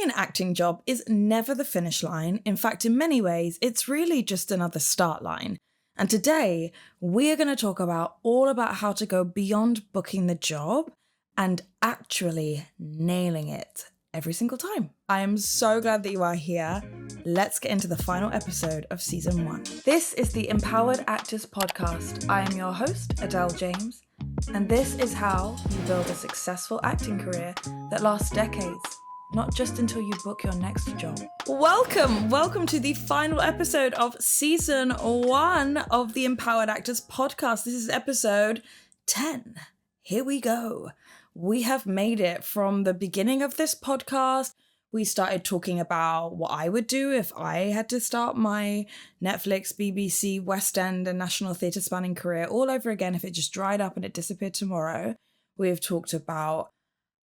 an acting job is never the finish line. In fact, in many ways, it's really just another start line. And today, we're going to talk all about how to go beyond booking the job and actually nailing it every single time. I am so glad that you are here. Let's get into the final episode of season 1. This is the Empowered Actors Podcast. I am your host, Adele James, and this is how you build a successful acting career that lasts decades, not just until you book your next job. Welcome to the final episode of season 1 of the Empowered Actors Podcast. This is episode 10. Here we go. We have made it from the beginning of this podcast. We started talking about what I would do if I had to start my Netflix, BBC, West End and National Theatre spanning career all over again if it just dried up and it disappeared tomorrow. We've talked about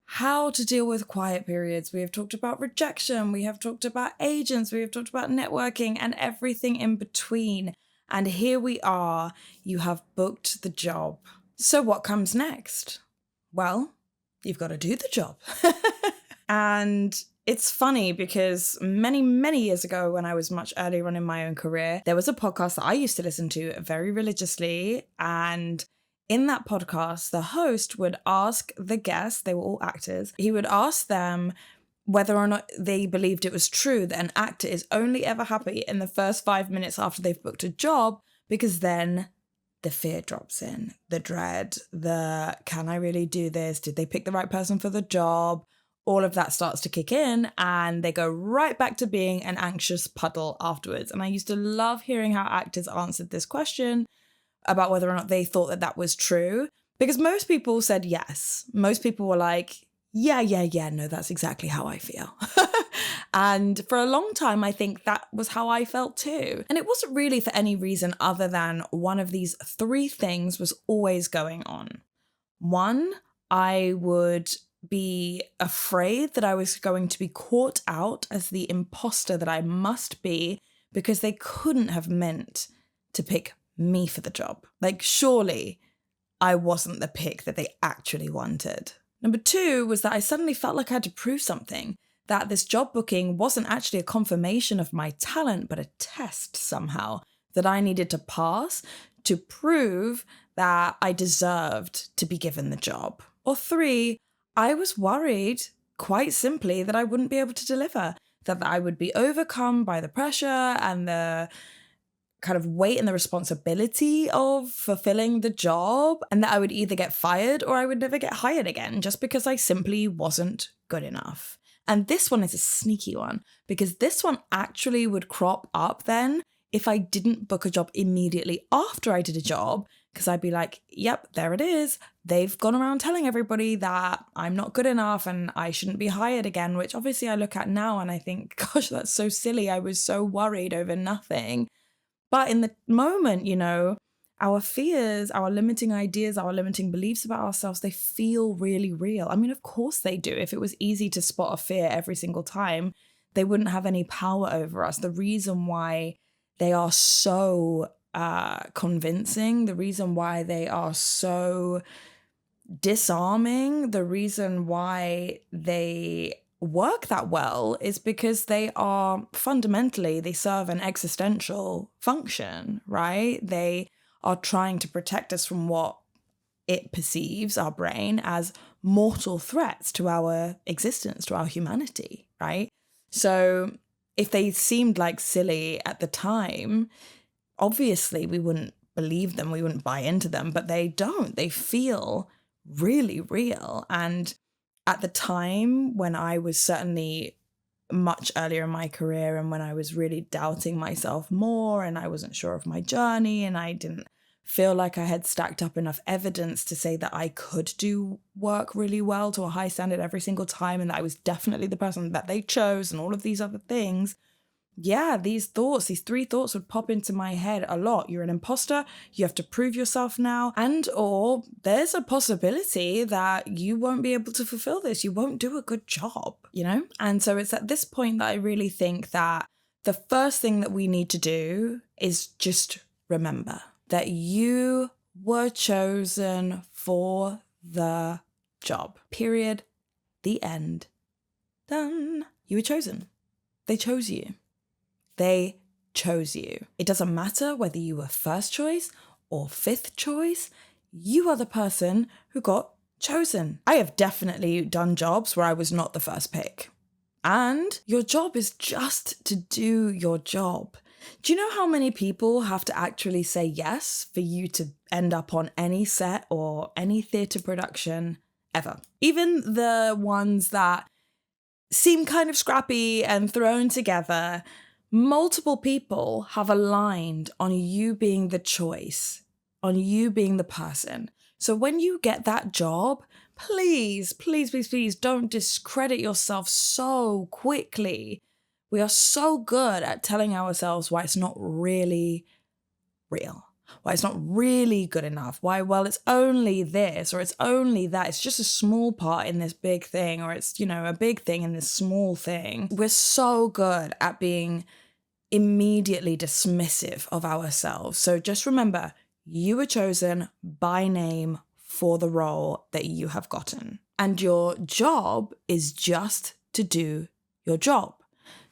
how to deal with quiet periods. We have talked about rejection. We have talked about agents. We have talked about networking and everything in between. And here we are. You have booked the job. So what comes next? Well, you've got to do the job. And it's funny because many years ago, when I was much earlier on in my own career, there was a podcast that I used to listen to very religiously. And in that podcast, the host would ask the guests, they were all actors, he would ask them whether or not they believed it was true that an actor is only ever happy in the first 5 minutes after they've booked a job, because then the fear drops in, the dread, the can I really do this? Did they pick the right person for the job? All of that starts to kick in and they go right back to being an anxious puddle afterwards. And I used to love hearing how actors answered this question about whether or not they thought that was true, because most people said yes. Most people were like, yeah, no, that's exactly how I feel. And for a long time, I think that was how I felt too. And it wasn't really for any reason other than one of these 3 things was always going on. 1, I would be afraid that I was going to be caught out as the imposter that I must be, because they couldn't have meant to pick me for the job. Like, surely I wasn't the pick that they actually wanted. Number 2 was that I suddenly felt like I had to prove something, that this job booking wasn't actually a confirmation of my talent, but a test somehow that I needed to pass to prove that I deserved to be given the job. Or 3, I was worried, quite simply, that I wouldn't be able to deliver, that I would be overcome by the pressure and the kind of weight and the responsibility of fulfilling the job, and that I would either get fired or I would never get hired again just because I simply wasn't good enough. And this one is a sneaky one, because this one actually would crop up then if I didn't book a job immediately after I did a job, because I'd be like, yep, there it is. They've gone around telling everybody that I'm not good enough and I shouldn't be hired again, which obviously I look at now and I think, gosh, that's so silly. I was so worried over nothing. But in the moment, you know, our fears, our limiting ideas, our limiting beliefs about ourselves, they feel really real. I mean, of course they do. If it was easy to spot a fear every single time, they wouldn't have any power over us. The reason why they are so convincing, the reason why they are so disarming, the reason why they work that well is because they serve an existential function, right? They are trying to protect us from what it perceives, our brain, as mortal threats to our existence, to our humanity, right? So if they seemed like silly at the time, obviously we wouldn't believe them, we wouldn't buy into them, but they don't. They feel really real. And at the time when I was certainly much earlier in my career and when I was really doubting myself more and I wasn't sure of my journey and I didn't feel like I had stacked up enough evidence to say that I could do work really well to a high standard every single time and that I was definitely the person that they chose and all of these other things, yeah, these 3 thoughts would pop into my head a lot. You're an imposter, you have to prove yourself now, and or there's a possibility that you won't be able to fulfill this. You won't do a good job, you know? And so it's at this point that I really think that the first thing that we need to do is just remember that you were chosen for the job. Period. The end. Done. You were chosen. They chose you. They chose you. It doesn't matter whether you were first choice or fifth choice, you are the person who got chosen. I have definitely done jobs where I was not the first pick. And your job is just to do your job. Do you know how many people have to actually say yes for you to end up on any set or any theatre production ever? Even the ones that seem kind of scrappy and thrown together, multiple people have aligned on you being the choice, on you being the person. So when you get that job, please, please, please, please don't discredit yourself so quickly. We are so good at telling ourselves why it's not really real, why it's not really good enough, why, well, it's only this or it's only that, it's just a small part in this big thing, or it's, a big thing in this small thing. We're so good at being immediately dismissive of ourselves. So just remember, you were chosen by name for the role that you have gotten. And your job is just to do your job.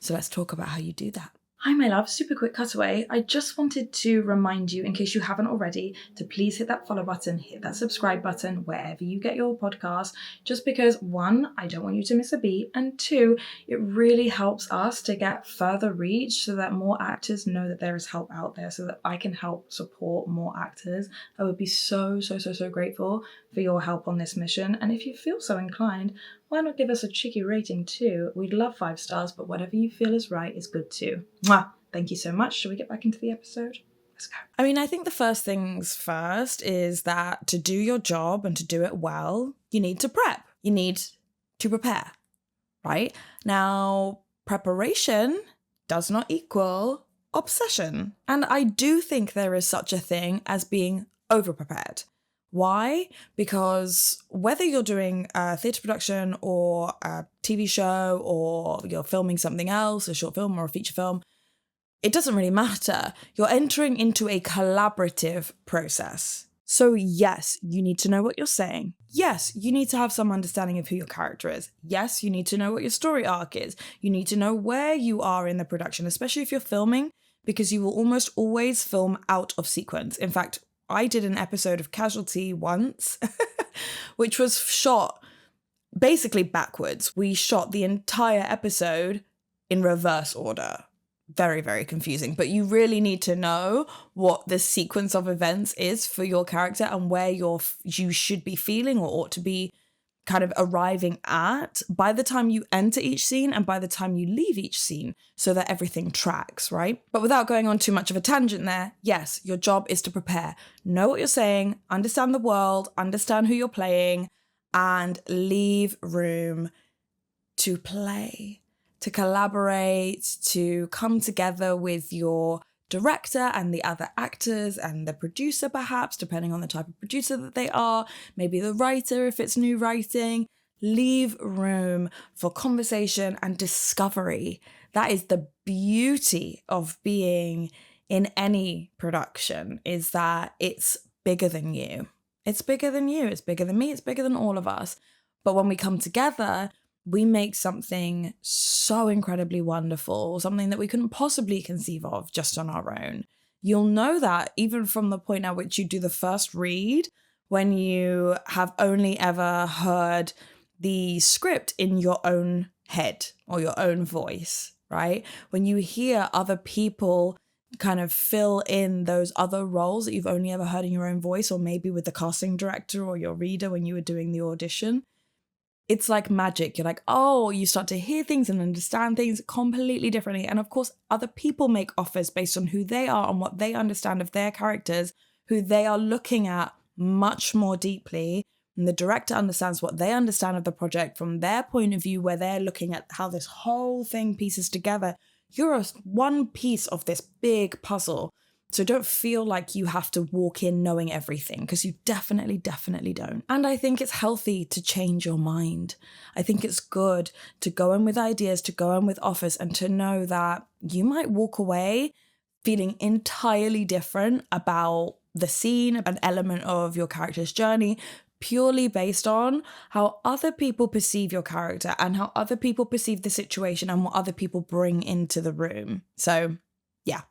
So let's talk about how you do that. Hi, my love. Super quick cutaway. I just wanted to remind you, in case you haven't already, to please hit that follow button, hit that subscribe button wherever you get your podcast, just because, one, I don't want you to miss a beat, and two, it really helps us to get further reach so that more actors know that there is help out there, so that I can help support more actors. I would be so, so, so, so grateful for your help on this mission. And if you feel so inclined, why not give us a cheeky rating too? We'd love 5 stars, but whatever you feel is right is good too. Mwah! Thank you so much. Shall we get back into the episode? Let's go. I think the first things first is that to do your job and to do it well, you need to prep. You need to prepare, right? Now, preparation does not equal obsession. And I do think there is such a thing as being over-prepared. Why? Because whether you're doing a theatre production or a TV show, or you're filming something else, a short film or a feature film, it doesn't really matter. You're entering into a collaborative process. So yes, you need to know what you're saying. Yes, you need to have some understanding of who your character is. Yes, you need to know what your story arc is. You need to know where you are in the production, especially if you're filming, because you will almost always film out of sequence. In fact, I did an episode of Casualty once, which was shot basically backwards. We shot the entire episode in reverse order. Very, very confusing. But you really need to know what the sequence of events is for your character and where you should be feeling or ought to be kind of arriving at by the time you enter each scene and by the time you leave each scene, so that everything tracks, right? But without going on too much of a tangent there, yes, your job is to prepare. Know what you're saying, understand the world, understand who you're playing, and leave room to play, to collaborate, to come together with your director and the other actors and the producer, perhaps, depending on the type of producer that they are, maybe the writer if it's new writing. Leave room for conversation and discovery. That is the beauty of being in any production, is that it's bigger than you. It's bigger than you, it's bigger than me, it's bigger than all of us. But when we come together, we make something so incredibly wonderful, something that we couldn't possibly conceive of just on our own. You'll know that even from the point at which you do the first read, when you have only ever heard the script in your own head or your own voice, right? When you hear other people kind of fill in those other roles that you've only ever heard in your own voice, or maybe with the casting director or your reader when you were doing the audition, it's like magic. You're like, oh, you start to hear things and understand things completely differently. And of course, other people make offers based on who they are and what they understand of their characters, who they are looking at much more deeply. And the director understands what they understand of the project from their point of view, where they're looking at how this whole thing pieces together. You're one piece of this big puzzle. So don't feel like you have to walk in knowing everything, because you definitely, definitely don't. And I think it's healthy to change your mind. I think it's good to go in with ideas, to go in with offers, and to know that you might walk away feeling entirely different about the scene, an element of your character's journey, purely based on how other people perceive your character and how other people perceive the situation and what other people bring into the room. So yeah,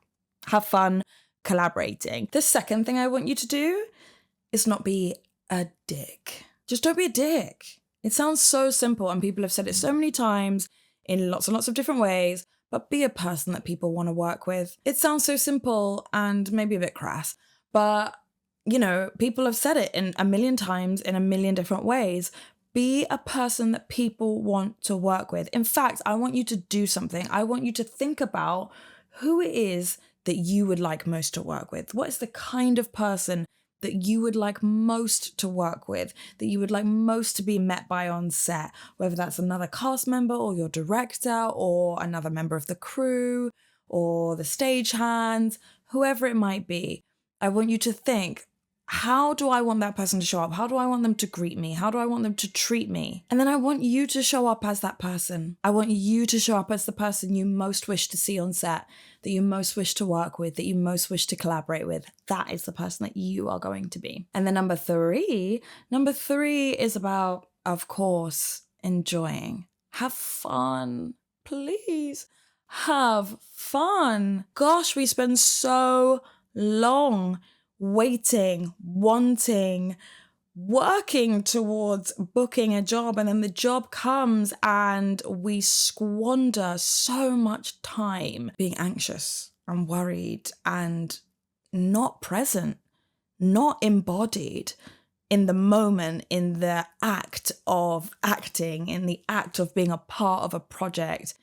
have fun collaborating. The second thing I want you to do is not be a dick. Just don't be a dick. It sounds so simple and people have said it so many times in lots and lots of different ways, but be a person that people want to work with. It sounds so simple and maybe a bit crass, but you know, people have said it in a million times in a million different ways. Be a person that people want to work with. In fact, I want you to do something. I want you to think about who it is that you would like most to work with. What is the kind of person that you would like most to work with, that you would like most to be met by on set, whether that's another cast member or your director or another member of the crew or the stagehands, whoever it might be. I want you to think, how do I want that person to show up? How do I want them to greet me? How do I want them to treat me? And then I want you to show up as that person. I want you to show up as the person you most wish to see on set, that you most wish to work with, that you most wish to collaborate with. That is the person that you are going to be. And then number three is about, of course, enjoying. Have fun. Please have fun. Gosh, we spend so long waiting, wanting, working towards booking a job, and then the job comes and we squander so much time being anxious and worried and not present, not embodied in the moment, in the act of acting, in the act of being a part of a project.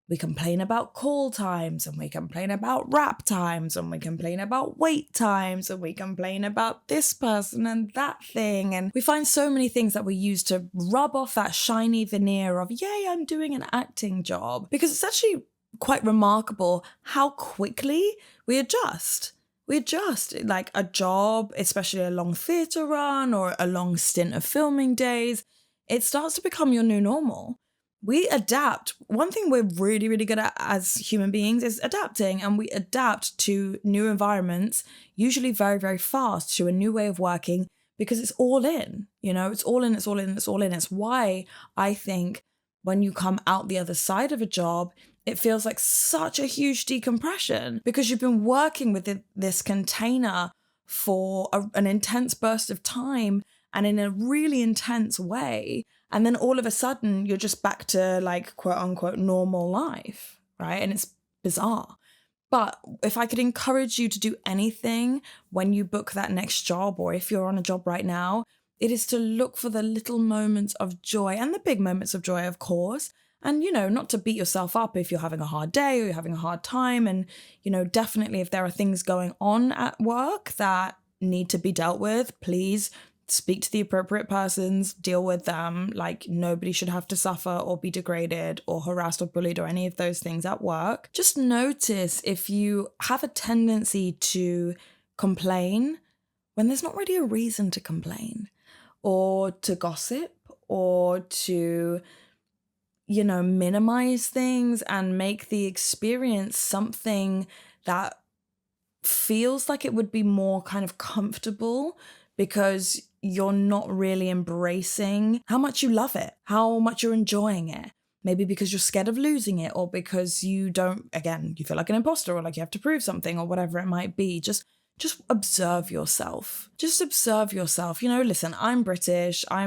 We complain about call times and we complain about wrap times and we complain about wait times and we complain about this person and that thing. And we find so many things that we use to rub off that shiny veneer of, yay, I'm doing an acting job. Because it's actually quite remarkable how quickly we adjust. We adjust, like a job, especially a long theatre run or a long stint of filming days. It starts to become your new normal. We adapt. One thing we're really, really good at as human beings is adapting, and we adapt to new environments, usually very, very fast, to a new way of working because it's all in, you know, it's all in, it's all in, it's all in. It's why I think when you come out the other side of a job, it feels like such a huge decompression because you've been working with this container for an intense burst of time and in a really intense way. And then all of a sudden you're just back to like quote unquote normal life, right? And it's bizarre. But if I could encourage you to do anything when you book that next job, or if you're on a job right now, it is to look for the little moments of joy and the big moments of joy, of course. And, you know, not to beat yourself up if you're having a hard day or you're having a hard time. And, you know, definitely if there are things going on at work that need to be dealt with, please speak to the appropriate persons, deal with them. Like, nobody should have to suffer or be degraded or harassed or bullied or any of those things at work. Just notice if you have a tendency to complain when there's not really a reason to complain, or to gossip, or to, you know, minimize things and make the experience something that feels like it would be more kind of comfortable because you're not really embracing how much you love it, how much you're enjoying it. Maybe because you're scared of losing it, or because you don't, again, you feel like an imposter, or like you have to prove something, or whatever it might be. Just observe yourself. Just observe yourself. You know, listen, I'm British. I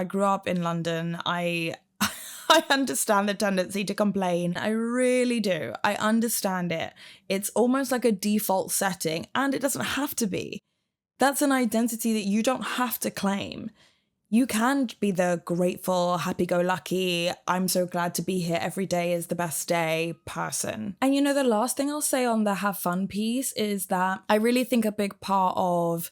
grew up in London. I understand the tendency to complain. I really do. I understand it. It's almost like a default setting, and it doesn't have to be. That's an identity that you don't have to claim. You can be the grateful, happy-go-lucky, I'm so glad to be here, every day is the best day person. And you know, the last thing I'll say on the have fun piece is that I really think a big part of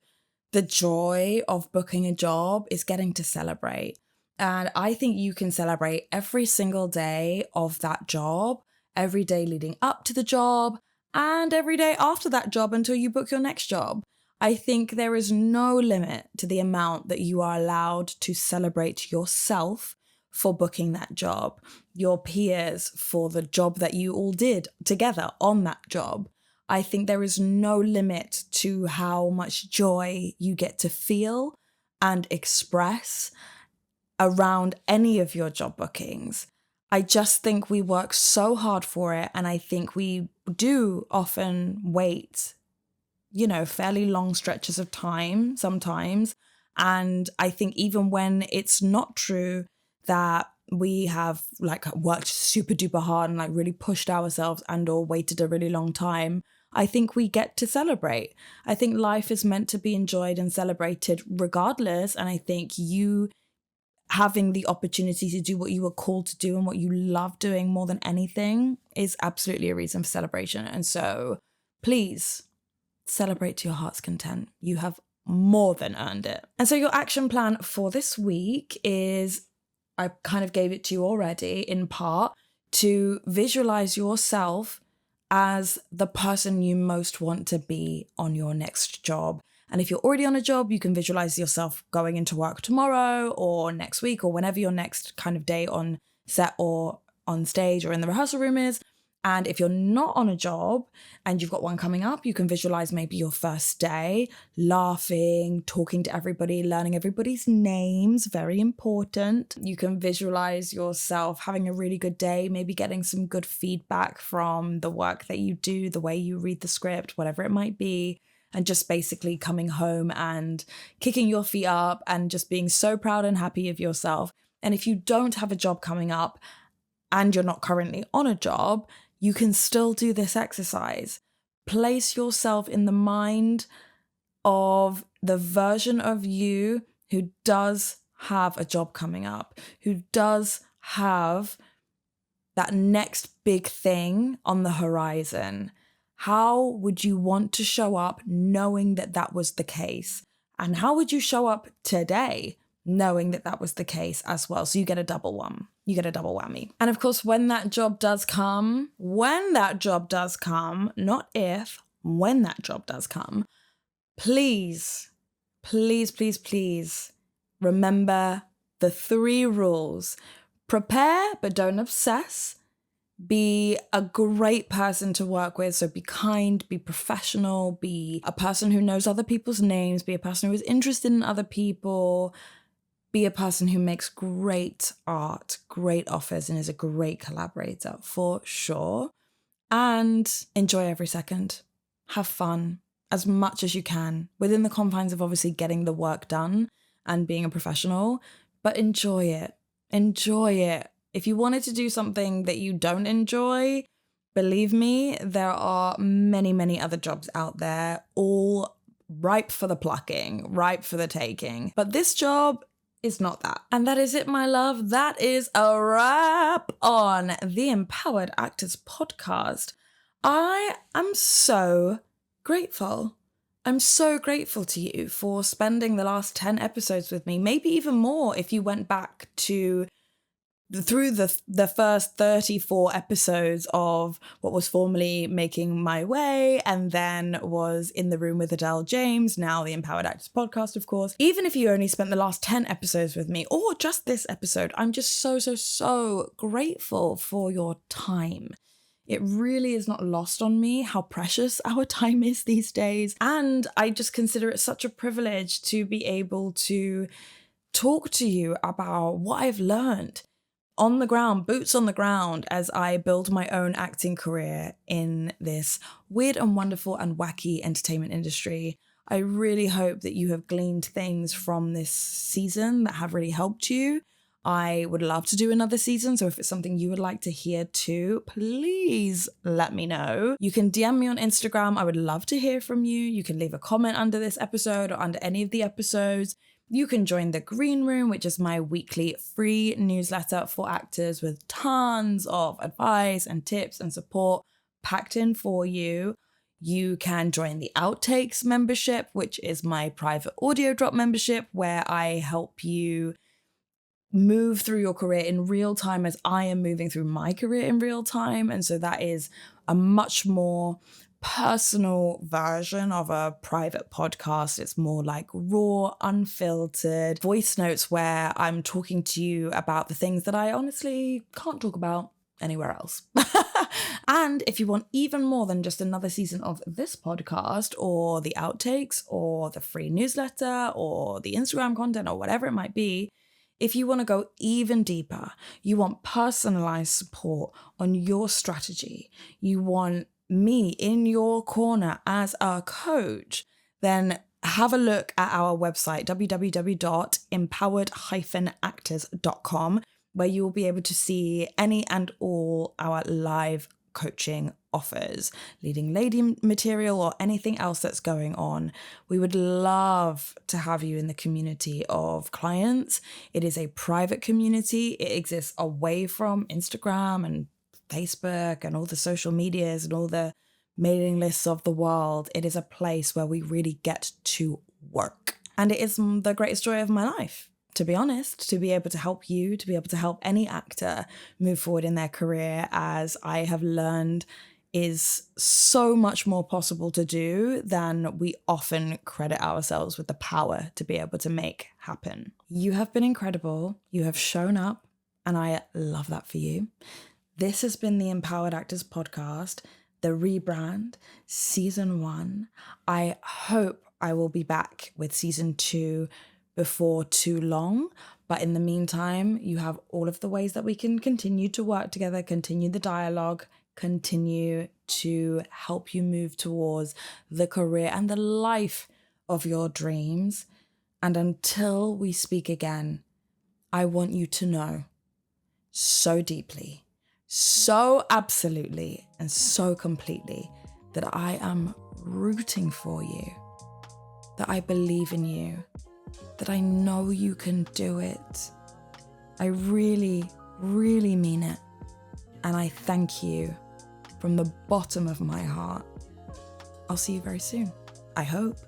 the joy of booking a job is getting to celebrate. And I think you can celebrate every single day of that job, every day leading up to the job, and every day after that job until you book your next job. I think there is no limit to the amount that you are allowed to celebrate yourself for booking that job, your peers for the job that you all did together on that job. I think there is no limit to how much joy you get to feel and express around any of your job bookings. I just think we work so hard for it, and I think we do often wait, fairly long stretches of time sometimes. And I think even when it's not true that we have worked super duper hard and really pushed ourselves and or waited a really long time, I think we get to celebrate. I think life is meant to be enjoyed and celebrated regardless. And I think you having the opportunity to do what you were called to do and what you love doing more than anything is absolutely a reason for celebration. And so please celebrate to your heart's content. You have more than earned it. And so your action plan for this week is, I kind of gave it to you already in part, to visualize yourself as the person you most want to be on your next job. And if you're already on a job, you can visualize yourself going into work tomorrow or next week or whenever your next kind of day on set or on stage or in the rehearsal room is. And if you're not on a job and you've got one coming up, you can visualize maybe your first day, laughing, talking to everybody, learning everybody's names, very important. You can visualize yourself having a really good day, maybe getting some good feedback from the work that you do, the way you read the script, whatever it might be. And just basically coming home and kicking your feet up and just being so proud and happy of yourself. And if you don't have a job coming up and you're not currently on a job, you can still do this exercise. Place yourself in the mind of the version of you who does have a job coming up, who does have that next big thing on the horizon. How would you want to show up knowing that that was the case? And how would you show up today knowing that that was the case as well? So you get a double one. You get a double whammy. And of course, when that job does come, not if, when that job does come, please, please, please, please remember the 3 rules. Prepare, but don't obsess. Be a great person to work with. So be kind, be professional, be a person who knows other people's names, be a person who is interested in other people, be a person who makes great art, great offers, and is a great collaborator for sure. And enjoy every second. Have fun as much as you can within the confines of obviously getting the work done and being a professional, but enjoy it. Enjoy it. If you wanted to do something that you don't enjoy, believe me, there are many, many other jobs out there, all ripe for the plucking, ripe for the taking. But this job is not that. And that is it, my love. That is a wrap on the Empowered Actors podcast. I am so grateful. I'm so grateful to you for spending the last 10 episodes with me, maybe even more if you went back to through the first 34 episodes of what was formerly Making My Way and then was In the Room with Adele James, now the Empowered Actors podcast, of course. Even if you only spent the last 10 episodes with me or just this episode, I'm just so grateful for your time. It really is not lost on me how precious our time is these days. And I just consider it such a privilege to be able to talk to you about what I've learned on the ground, boots on the ground, as I build my own acting career in this weird and wonderful and wacky entertainment industry. I really hope that you have gleaned things from this season that have really helped you. I would love to do another season, so if it's something you would like to hear too, please let me know. You can DM me on Instagram. I would love to hear from you. You can leave a comment under this episode or under any of the episodes. You can join the Green Room, which is my weekly free newsletter for actors with tons of advice and tips and support packed in for you. You can join the Outtakes membership, which is my private audio drop membership, where I help you move through your career in real time as I am moving through my career in real time. And so that is a much more personal version of a private podcast. It's more like raw, unfiltered voice notes where I'm talking to you about the things that I honestly can't talk about anywhere else. And if you want even more than just another season of this podcast or the outtakes or the free newsletter or the Instagram content or whatever it might be, if you want to go even deeper, you want personalized support on your strategy, you want me in your corner as a coach, then have a look at our website, www.empowered-actors.com, where you will be able to see any and all our live coaching offers, leading lady material or anything else that's going on. We would love to have you in the community of clients. It is a private community. It exists away from Instagram and Facebook and all the social medias and all the mailing lists of the world. It is a place where we really get to work. And it is the greatest joy of my life, to be honest, to be able to help you, to be able to help any actor move forward in their career, as I have learned is so much more possible to do than we often credit ourselves with the power to be able to make happen. You have been incredible. You have shown up, and I love that for you. This has been the Empowered Actors podcast, the rebrand, season 1. I hope I will be back with season 2 before too long. But in the meantime, you have all of the ways that we can continue to work together, continue the dialogue, continue to help you move towards the career and the life of your dreams. And until we speak again, I want you to know so deeply, so absolutely, and so completely that I am rooting for you, that I believe in you, that I know you can do it. I really, really mean it. And I thank you from the bottom of my heart. I'll see you very soon. I hope.